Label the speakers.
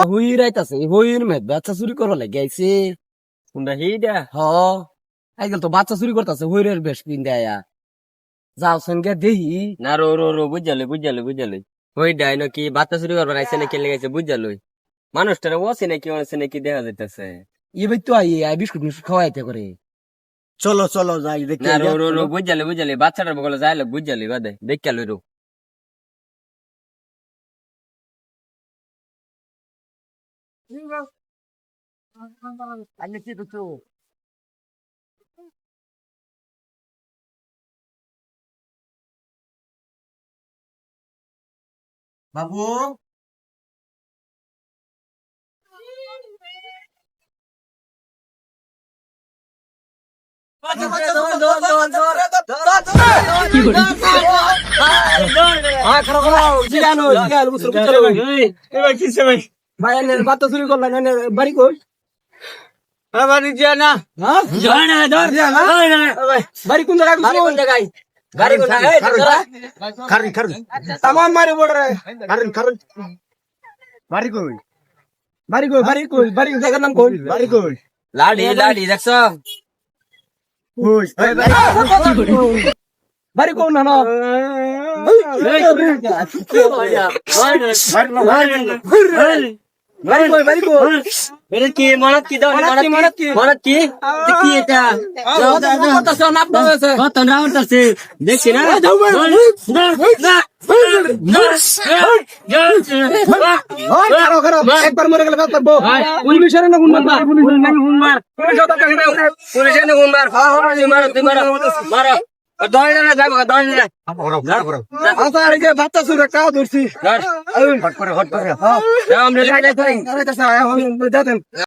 Speaker 1: হুই রাইতাছে হুইর মে বাচ্চা চুরি করো লাগে আইছে
Speaker 2: কোনটা হিডা
Speaker 1: হ আইগল তো বাচ্চা চুরি করতেছে হুইরের বেশ কিন দেয়া যাও সঙ্গে দেহি
Speaker 2: না রো রো রো বুঝালে ওই ডাই নাকি বাচ্চা চুরি করবার আইছে নাকি লেগেছে বুঝালই মানুষটারে ওসে নাকি দেখা যাইতেছে
Speaker 1: এবার তো আই বিস্কুট মিস্কুট খাওয়াইতে করে
Speaker 3: চলো চলো যাই দেখি
Speaker 2: না রো রো রো বুঝালে বাচ্চাটার বগলে যাইলে বুঝালি বাদে দেখে লই রো
Speaker 3: বাবু
Speaker 2: এবার কিসে ভাই
Speaker 1: ভাই বাচ্চা চুরি করলেন বাড়ি কই
Speaker 2: বাড়ি যা না
Speaker 1: হ্যাঁ
Speaker 2: যায় না ধর
Speaker 1: বাড়ি কোন জায়গায়
Speaker 2: কোন জায়গায় গাড়ি কোন জায়গায়
Speaker 3: খারি খারি
Speaker 1: তামাম মারে বড় রে
Speaker 3: খারি খারি বাড়ি কই
Speaker 1: বাড়ি জায়গার নাম কই
Speaker 3: বাড়ি কই
Speaker 2: লাড়ি দেখছো
Speaker 3: কই
Speaker 1: বাড়ি কোন না বাড়ি কই
Speaker 2: এটা কি মনত কি দাও মনত কি কি এটা কত রাউন্ড আছে দেখছি না
Speaker 1: একবার মরে গেলে পুলিশের না
Speaker 2: পুলিশের গুনবার মারো তুই মারো দয়না যাবো দয়না
Speaker 1: বাচ্চা চুরি কাও ধরছি
Speaker 2: হট করে
Speaker 3: হট করে
Speaker 2: আমরা